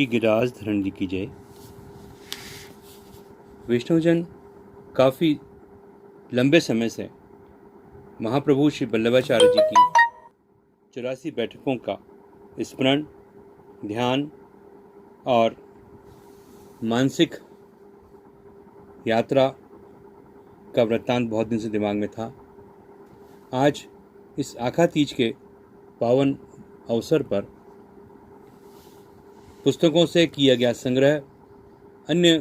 श्री गिरिराज धरण जी की जय। वैष्णवजन काफ़ी लंबे समय से महाप्रभु श्री वल्लभाचार्य जी की 84 बैठकों का स्मरण, ध्यान और मानसिक यात्रा का वृत्तांत बहुत दिन से दिमाग में था। आज इस आखा तीज के पावन अवसर पर पुस्तकों से किया गया संग्रह, अन्य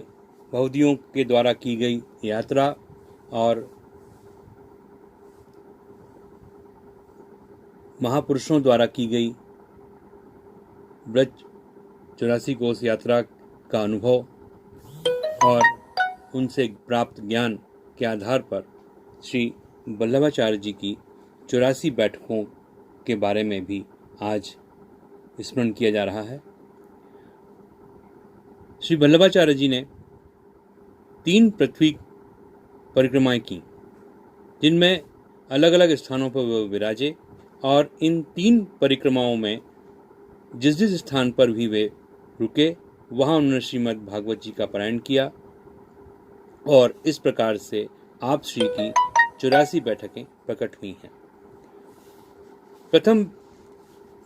भवदियों के द्वारा की गई यात्रा और महापुरुषों द्वारा की गई ब्रज 84 कोस यात्रा का अनुभव और उनसे प्राप्त ज्ञान के आधार पर श्री वल्लभाचार्य जी की 84 बैठकों के बारे में भी आज स्मरण किया जा रहा है। श्री वल्लभाचार्य जी ने 3 पृथ्वी परिक्रमाएं की, जिनमें अलग अलग स्थानों पर वे विराजे और इन 3 परिक्रमाओं में जिस जिस स्थान पर भी वे रुके वहाँ उन्होंने श्रीमद् भागवत जी का पारायण किया और इस प्रकार से आप श्री की 84 बैठकें प्रकट हुई हैं। प्रथम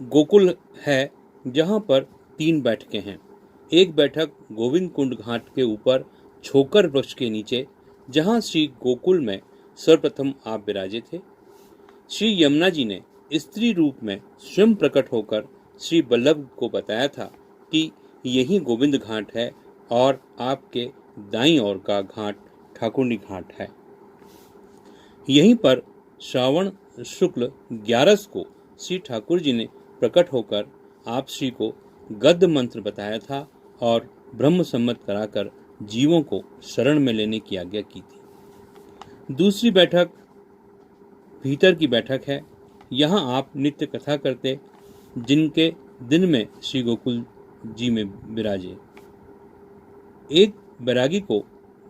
गोकुल है, जहाँ पर 3 बैठकें हैं। एक बैठक गोविंद कुंड घाट के ऊपर छोकर वृक्ष के नीचे, जहाँ श्री गोकुल में सर्वप्रथम आप विराजे थे। श्री यमुना जी ने स्त्री रूप में स्वयं प्रकट होकर श्री वल्लभ को बताया था कि यही गोविंद घाट है और आपके दाईं ओर का घाट ठाकुरनी घाट है। यहीं पर श्रावण शुक्ल 11 को श्री ठाकुर जी ने प्रकट होकर आप श्री को गद्य मंत्र बताया था और ब्रह्म सम्मत कराकर जीवों को शरण में लेने की आज्ञा की थी। दूसरी बैठक भीतर की बैठक है। यहाँ आप नित्य कथा करते, जिनके दिन में श्री गोकुल जी में विराजे। एक बैरागी को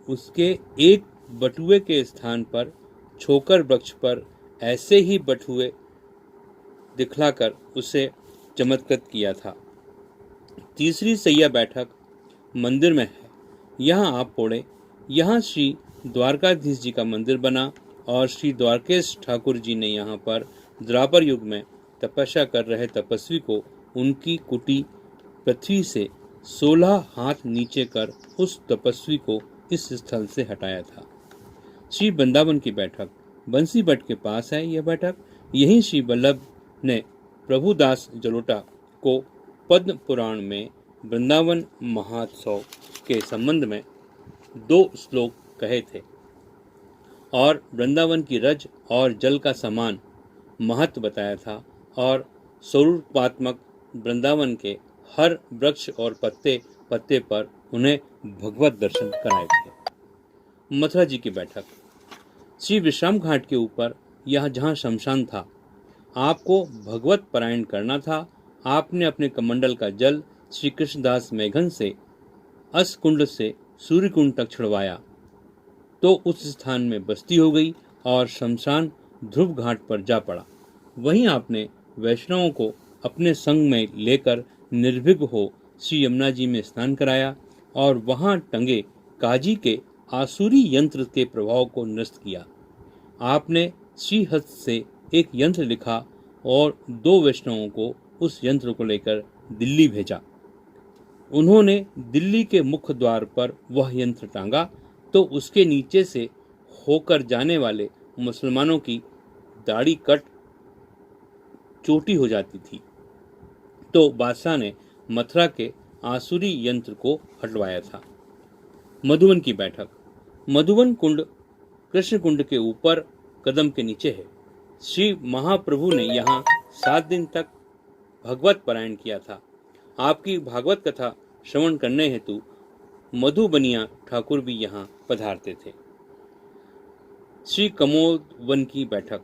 उसके एक बटुए के स्थान पर छोकर वृक्ष पर ऐसे ही बटुए दिखलाकर उसे चमत्कृत किया था। तीसरी सैया बैठक मंदिर में है। यहाँ आप पौड़े। यहाँ श्री द्वारकाधीश जी का मंदिर बना और श्री द्वारकेश ठाकुर जी ने यहाँ पर द्वापर युग में तपस्या कर रहे तपस्वी को उनकी कुटी पृथ्वी से 16 हाथ नीचे कर उस तपस्वी को इस स्थल से हटाया था। श्री वृंदावन की बैठक बंसी बट के पास है। यह बैठक यहीं श्री वल्लभ ने प्रभुदास जलोटा को पद्म पुराण में वृंदावन महोत्सव के संबंध में 2 श्लोक कहे थे और वृंदावन की रज और जल का समान महत्व बताया था और स्वरूपात्मक वृंदावन के हर वृक्ष और पत्ते पत्ते पर उन्हें भगवत दर्शन कराए थे। मथुरा जी की बैठक श्री विश्राम घाट के ऊपर, यह जहाँ शमशान था, आपको भगवत पारायण करना था। आपने अपने कमंडल का जल श्री कृष्णदास मेघन से अस्कुंड से सूर्यकुंड तक छिड़वाया तो उस स्थान में बस्ती हो गई और शमशान ध्रुव घाट पर जा पड़ा। वहीं आपने वैष्णवों को अपने संग में लेकर निर्भीक हो श्री यमुना जी में स्नान कराया और वहां टंगे काजी के आसुरी यंत्र के प्रभाव को निरस्त किया। आपने श्रीहस्त से एक यंत्र लिखा और 2 वैष्णवों को उस यंत्र को लेकर दिल्ली भेजा। उन्होंने दिल्ली के मुख्य द्वार पर वह यंत्र टांगा तो उसके नीचे से होकर जाने वाले मुसलमानों की दाढ़ी कट चोटी हो जाती थी। तो बादशाह ने मथुरा के आसुरी यंत्र को हटवाया था। मधुवन की बैठक मधुवन कुंड कृष्ण कुंड के ऊपर कदम के नीचे है। श्री महाप्रभु ने यहाँ 7 दिन तक भगवत पारायण किया था। आपकी भागवत कथा श्रवण करने हेतु मधुबनिया ठाकुर भी यहाँ पधारते थे। श्री कमोद वन की बैठक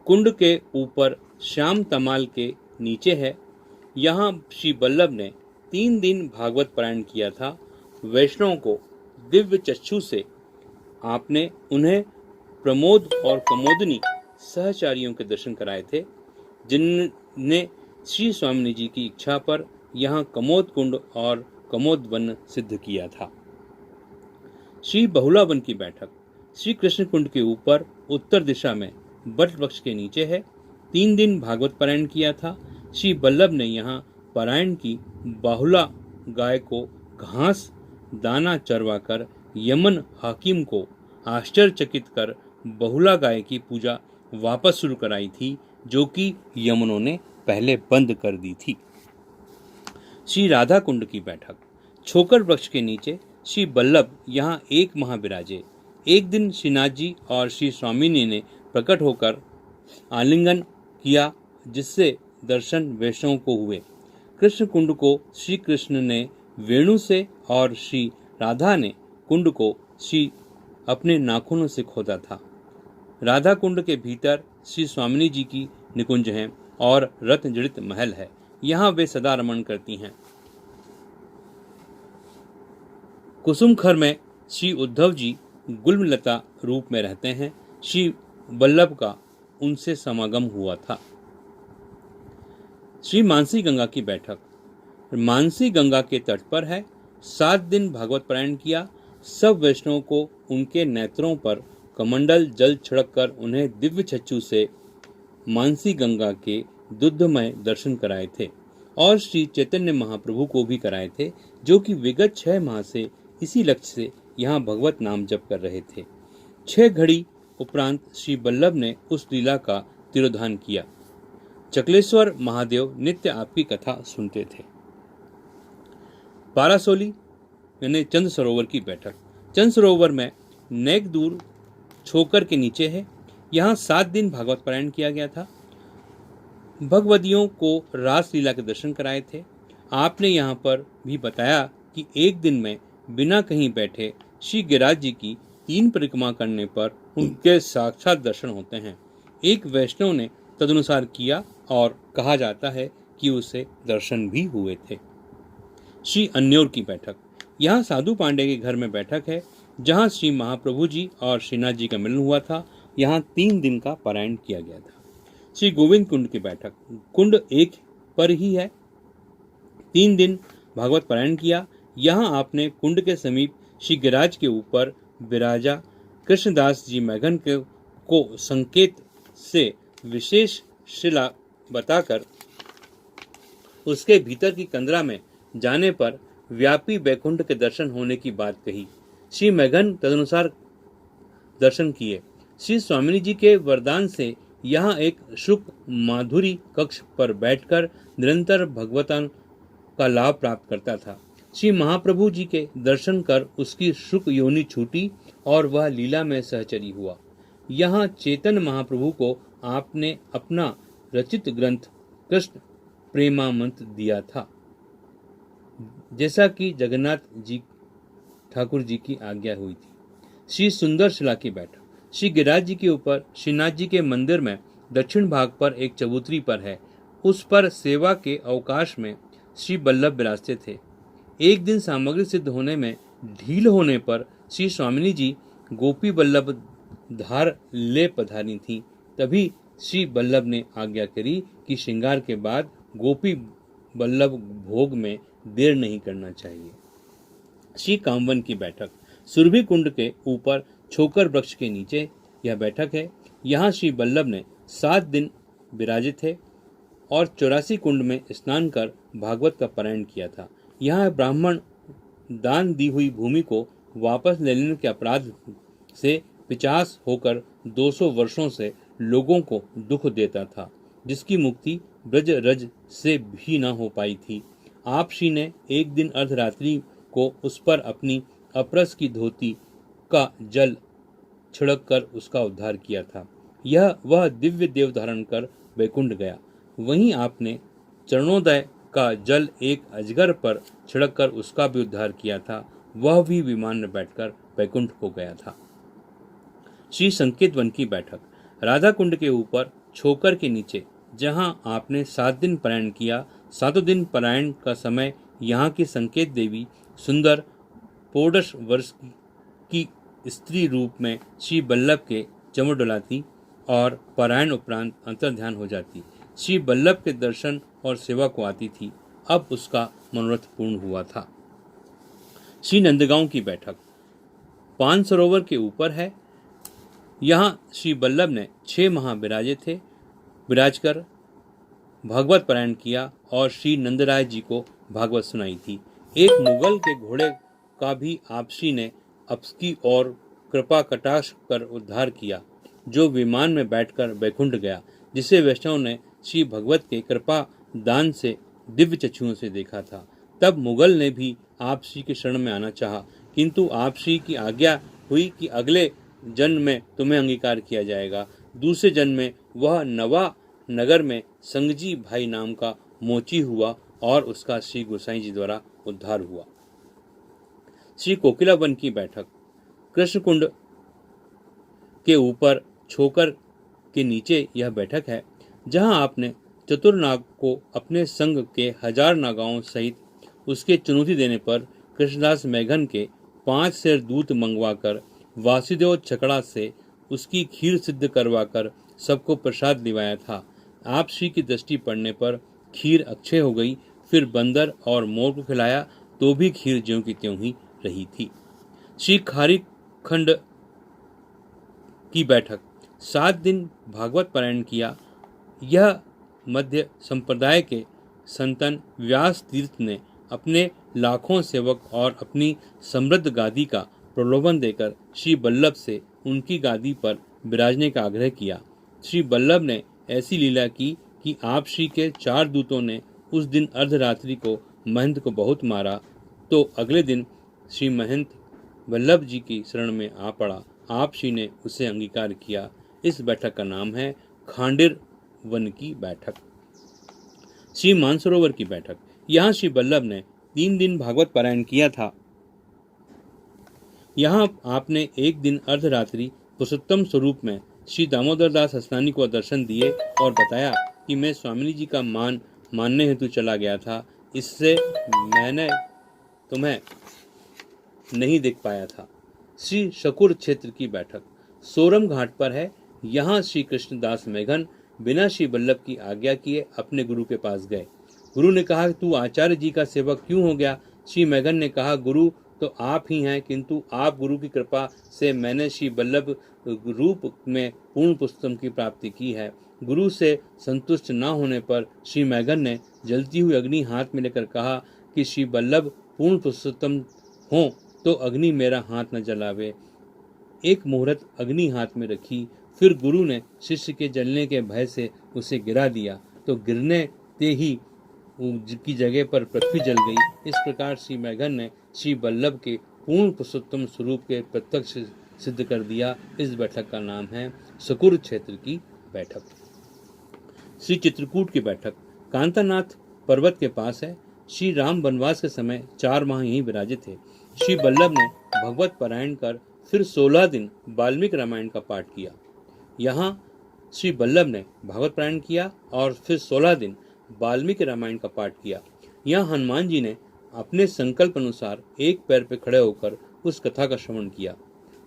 कुंड के ऊपर श्याम तमाल के नीचे है। यहाँ श्री वल्लभ ने 3 दिन भागवत पारायण किया था। वैष्णवों को दिव्य चक्षु से आपने उन्हें प्रमोद और कमोदनी सहचारियों के दर्शन कराए थे, जिनने श्री स्वामी जी की इच्छा पर यहाँ कमोद कुंड और कमोद वन सिद्ध किया था। श्री बहुला वन की बैठक श्री कृष्ण कुंड के ऊपर उत्तर दिशा में बट वृक्ष के नीचे है। 3 दिन भागवत पारायण किया था। श्री बल्लभ ने यहाँ पारायण की बाहुला गाय को घास दाना चरवाकर यमन हाकिम को आश्चर्यचकित कर बहुला गाय की पूजा वापस शुरू कराई थी, जो कि यमनों ने पहले बंद कर दी थी। श्री राधा कुंड की बैठक छोकर वृक्ष के नीचे श्री बल्लभ यहाँ 1 माह विराजे। एक दिन श्रीनाथ जी और श्री स्वामिनी ने प्रकट होकर आलिंगन किया, जिससे दर्शन वैष्णव को हुए। कृष्ण कुंड को श्री कृष्ण ने वेणु से और श्री राधा ने कुंड को श्री अपने नाखूनों से खोदा था। राधा कुंड के भीतर श्री स्वामिनी जी की निकुंज है और रत्न जड़ित महल है। यहाँ वे सदा रमण करती हैं। कुसुमखर में श्री उद्धव जी गुलमलता रूप में रहते हैं। श्री बल्लभ का उनसे समागम हुआ था। श्री मानसी गंगा की बैठक मानसी गंगा के तट पर है। 7 दिन भागवत पारायण किया। सब वैष्णवों को उनके नेत्रों पर कमंडल जल छिड़क कर उन्हें दिव्य चक्षु से मानसी गंगा के दुग्धमय दर्शन कराए थे और श्री चैतन्य महाप्रभु को भी कराए थे, जो कि विगत 6 माह से इसी लक्ष्य से यहाँ भगवत नाम जप कर रहे थे। 6 घड़ी उपरांत श्री बल्लभ ने उस लीला का तिरोधान किया। चकलेश्वर महादेव नित्य आपकी कथा सुनते थे। पारासोली यानी चंद सरोवर की बैठक चंद सरोवर में नेक दूर छोकर के नीचे है। यहाँ 7 दिन भागवत पारायण किया गया था। भगवदियों को रास लीला के दर्शन कराए थे। आपने यहाँ पर भी बताया कि एक दिन में बिना कहीं बैठे श्री गिरिराज जी की 3 परिक्रमा करने पर उनके साक्षात दर्शन होते हैं। एक वैष्णव ने तदनुसार किया और कहा जाता है कि उसे दर्शन भी हुए थे। श्री अन्योर की बैठक यहाँ साधु पांडे के घर में बैठक है, जहाँ श्री महाप्रभु जी और श्रीनाथ जी का मिलन हुआ था। यहाँ 3 दिन का पारायण किया गया था। श्री गोविंद कुंड की बैठक कुंड एक पर ही है। 3 दिन भागवत पारायण किया। यहाँ आपने कुंड के समीप श्री गिरिराज के ऊपर विराजा कृष्णदास जी मैघन को संकेत से विशेष शिला बताकर उसके भीतर की कंदरा में जाने पर व्यापी बैकुंठ के दर्शन होने की बात कही। श्री मैघन तदनुसार दर्शन किए। श्री स्वामिनी जी के वरदान से यहाँ एक शुक माधुरी कक्ष पर बैठकर निरंतर भगवतान का लाभ प्राप्त करता था। श्री महाप्रभु जी के दर्शन कर उसकी शुक योनि छूटी और वह लीला में सहचरी हुआ। यहाँ चेतन महाप्रभु को आपने अपना रचित ग्रंथ कृष्ण प्रेमामृत दिया था, जैसा कि जगन्नाथ जी ठाकुर जी की आज्ञा हुई थी। श्री सुंदर शिला की बैठक श्री गिरिराज जी के ऊपर श्रीनाथ जी के मंदिर में दक्षिण भाग पर एक चबूतरी पर है। उस पर सेवा के अवकाश में श्री बल्लभ विराजते थे। एक दिन सामग्री सिद्ध होने में ढील होने पर श्री स्वामिनी जी गोपी बल्लभ धार ले पधारी थी। तभी श्री बल्लभ ने आज्ञा करी कि श्रृंगार के बाद गोपी बल्लभ भोग में देर नहीं करना चाहिए। श्री कामवन की बैठक सुरभि कुंड के ऊपर छोकर वृक्ष के नीचे यह बैठक है। यहाँ श्री बल्लभ ने 7 दिन विराजित थे और 84 कुंड में स्नान कर भागवत का पारायण किया था। यहाँ ब्राह्मण दान दी हुई भूमि को वापस ले लेने के अपराध से 50 होकर 200 वर्षों से लोगों को दुख देता था, जिसकी मुक्ति ब्रज रज से भी न हो पाई थी। आप श्री ने एक दिन अर्धरात्रि को उस पर अपनी अपरस की धोती का जल छिड़क कर उसका उद्धार किया था। वह दिव्य देव धारण कर वैकुंठ गया। वहीं आपने चरणोदय का जल एक अजगर पर छिड़क कर उसका भी उद्धार किया था। वह भी विमान में बैठकर वैकुंठ को गया था। श्री संकेत वन की बैठक राधा कुंड के ऊपर छोकर के नीचे, जहां आपने 7 दिन पारायण किया। 7 दिन पारायण का समय यहाँ की संकेत देवी सुंदर 14 वर्ष की स्त्री रूप में श्री बल्लभ के चमर डुलाती और पारायण उपरांत अंतर्ध्यान हो जाती। श्री बल्लभ के दर्शन और सेवा को आती थी। अब उसका मनोरथ पूर्ण हुआ था। श्री नंदगांव की बैठक पान सरोवर के ऊपर है। यहाँ श्री बल्लभ ने 6 माह विराज कर भागवत पारायण किया और श्री नंदराय जी को भागवत सुनाई थी। एक मुगल के घोड़े का भी आपसी ने आपकी और कृपा कटाक्ष कर उद्धार किया, जो विमान में बैठकर बैकुंठ गया, जिसे वैष्णव ने श्री भगवत के कृपा दान से दिव्य चक्षुओं से देखा था। तब मुगल ने भी आप श्री के शरण में आना चाहा, किंतु आप श्री की आज्ञा हुई कि अगले जन्म में तुम्हें अंगीकार किया जाएगा। दूसरे जन्म में वह नवा नगर में संगजी भाई नाम का मोची हुआ और उसका श्री गोसाई जी द्वारा उद्धार हुआ। श्री कोकिला वन की बैठक कृष्ण कुंड के ऊपर छोकर के नीचे यह बैठक है, जहां आपने चतुर्नाग को अपने संग के 1000 नागाओं सहित उसके चुनौती देने पर कृष्णदास मैघन के 5 सेर दूध मंगवाकर वासुदेव छकड़ा से उसकी खीर सिद्ध करवाकर सबको प्रसाद दिवाया था। आप श्री की दृष्टि पड़ने पर खीर अक्षय हो गई। फिर बंदर और मोर को खिलाया तो भी खीर ज्यों की त्यों ही रही थी। श्री खारी खंड की बैठक 7 दिन भागवत पारायण किया। यह मध्य संप्रदाय के संतन व्यास तीर्थ ने अपने लाखों सेवक और अपनी समृद्ध गादी का प्रलोभन देकर श्री बल्लभ से उनकी गादी पर विराजने का आग्रह किया। श्री बल्लभ ने ऐसी लीला की कि आप श्री के 4 दूतों ने उस दिन अर्धरात्रि को महंत को बहुत मारा, तो अगले दिन श्री महंत बल्लभ जी की शरण में आ पड़ा। आप श्री ने उसे अंगीकार किया। इस बैठक का नाम है खांडेर वन की बैठक। श्री मानसरोवर की बैठक यहाँ श्री बल्लभ ने 3 दिन भागवत पारायण किया था। यहाँ आपने एक दिन अर्धरात्रि पुरुषोत्तम स्वरूप में श्री दामोदर दास हसनानी को दर्शन दिए और बताया कि मैं स्वामिनी जी का मानने हेतु चला गया था, इससे मैंने तुम्हें नहीं देख पाया था। श्री शकुर क्षेत्र की बैठक सोरम घाट पर है। यहाँ श्री कृष्णदास मैघन बिना श्री बल्लभ की आज्ञा किए अपने गुरु के पास गए। गुरु ने कहा, तू आचार्य जी का सेवक क्यों हो गया? श्री मैघन ने कहा, गुरु तो आप ही हैं, किंतु आप गुरु की कृपा से मैंने श्री बल्लभ रूप में पूर्ण पुरुषोत्तम की प्राप्ति की है। गुरु से संतुष्ट न होने पर श्री मैघन ने जलती हुई अग्नि हाथ में लेकर कहा कि श्री बल्लभ पूर्ण पुरुषोत्तम हो तो अग्नि मेरा हाथ न जलावे। एक मुहूर्त अग्नि हाथ में रखी। फिर गुरु ने शिष्य के जलने के भय से उसे गिरा दिया, तो गिरने ते ही की जगह पर पृथ्वी जल गई। इस प्रकार श्री मैघन ने श्री बल्लभ के पूर्ण पुरुषोत्तम स्वरूप के प्रत्यक्ष सिद्ध कर दिया। इस बैठक का नाम है शकुर क्षेत्र की बैठक। श्री चित्रकूट की बैठक कांतानाथ पर्वत के पास है। श्री राम वनवास के समय 4 माह यहीं विराजित थे। श्री बल्लभ ने भगवत पारायण कर फिर 16 दिन वाल्मीकि रामायण का पाठ किया। यहाँ श्री बल्लभ ने भागवत पारायण किया और फिर 16 दिन वाल्मीकि रामायण का पाठ किया। यहाँ हनुमान जी ने अपने संकल्प अनुसार एक पैर पर खड़े होकर उस कथा का श्रवण किया।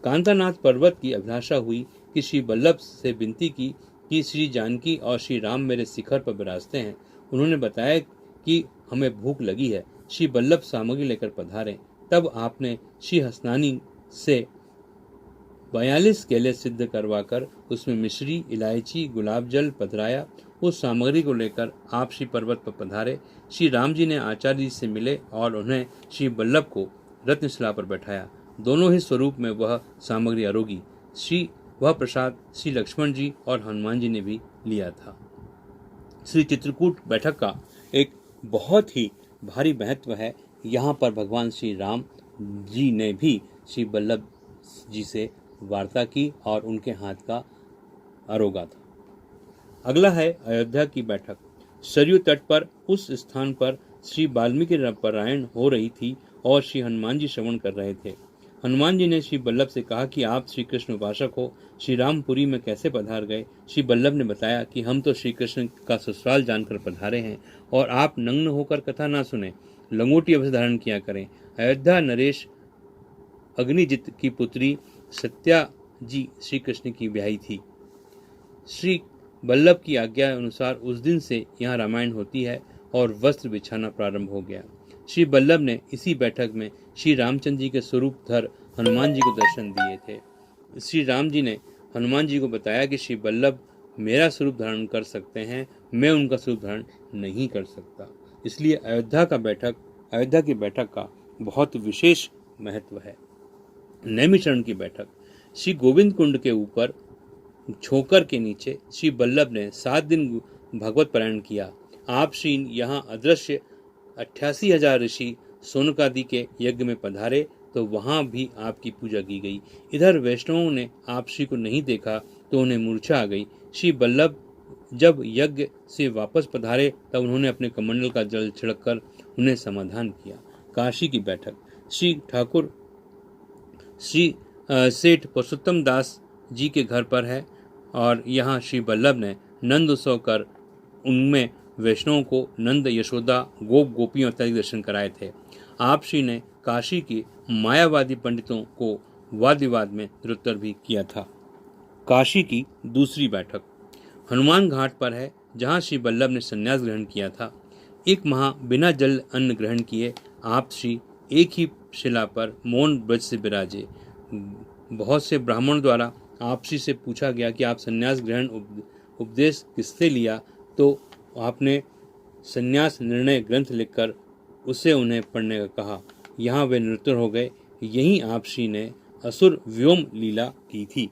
कांतानाथ पर्वत की अभिलाषा हुई कि श्री बल्लभ से विनती की कि श्री जानकी और श्री राम मेरे शिखर पर विराजते हैं। उन्होंने बताया कि हमें भूख लगी है, श्री बल्लभ सामग्री लेकर पधारे। तब आपने श्री हसनानी से 42 केले सिद्ध करवाकर उसमें मिश्री, इलायची, गुलाब जल पधराया। उस सामग्री को लेकर आप श्री पर्वत पर पधारे। श्री राम जी ने आचार्य जी से मिले और उन्हें श्री बल्लभ को रत्नशिला पर बैठाया। दोनों ही स्वरूप में वह सामग्री आरोगी। वह प्रसाद श्री लक्ष्मण जी और हनुमान जी ने भी लिया था। श्री चित्रकूट बैठक का एक बहुत ही भारी महत्व है। यहाँ पर भगवान श्री राम जी ने भी श्री बल्लभ जी से वार्ता की और उनके हाथ का आरोगा था। अगला है अयोध्या की बैठक। सरयू तट पर उस स्थान पर श्री वाल्मीकि पारायण हो रही थी और श्री हनुमान जी श्रवण कर रहे थे। हनुमान जी ने श्री बल्लभ से कहा कि आप श्री कृष्ण उपासक हो, श्री रामपुरी में कैसे पधार गए? श्री बल्लभ ने बताया कि हम तो श्री कृष्ण का ससुराल जानकर पधारे हैं और आप नग्न होकर कथा ना सुने, लंगोटी अवश्य धारण किया करें। अयोध्या नरेश अग्निजित की पुत्री सत्या जी श्री कृष्ण की ब्याही थी। श्री बल्लभ की आज्ञा अनुसार उस दिन से यहाँ रामायण होती है और वस्त्र बिछाना प्रारंभ हो गया। श्री बल्लभ ने इसी बैठक में श्री रामचंद्र जी के स्वरूपधर हनुमान जी को दर्शन दिए थे। श्री राम जी ने हनुमान जी को बताया कि श्री बल्लभ मेरा स्वरूप धारण कर सकते हैं, मैं उनका स्वरूप धारण नहीं कर सकता। इसलिए अयोध्या की बैठक का बहुत विशेष महत्व है। नैमिषारण्य की बैठक। श्री गोविंद कुंड के ऊपर छोकर के नीचे श्री बल्लभ ने 7 दिन भगवत पारायण किया। आप श्री यहाँ अदृश्य 88,000 ऋषि सोनकादि के यज्ञ में पधारे तो वहां भी आपकी पूजा की गई। इधर वैष्णवों ने आप श्री को नहीं देखा तो उन्हें मूर्छा आ गई। श्री बल्लभ जब यज्ञ से वापस पधारे तब उन्होंने अपने कमंडल का जल छिड़ककर उन्हें समाधान किया। काशी की बैठक। श्री सेठ पुरुषोत्तम दास जी के घर पर है और यहाँ श्री बल्लभ ने नंद उत्सव कर उनमें वैष्णवों को नंद, यशोदा, गोप गोपियों इत्यादि दर्शन कराए थे। आप श्री ने काशी की मायावादी पंडितों को वाद विवाद में निरुत्तर भी किया था। काशी की दूसरी बैठक हनुमान घाट पर है, जहाँ श्री बल्लभ ने संन्यास ग्रहण किया था। एक माह बिना जल अन्न ग्रहण किए आप श्री एक ही शिला पर मौन ब्रज से विराजे। बहुत से ब्राह्मण द्वारा आप श्री से पूछा गया कि आप संन्यास ग्रहण उपदेश किससे लिया, तो आपने संन्यास निर्णय ग्रंथ लिखकर उसे उन्हें पढ़ने का कहा। यहाँ वे निरुत्तर हो गए। यहीं आप श्री ने असुर व्योम लीला की थी।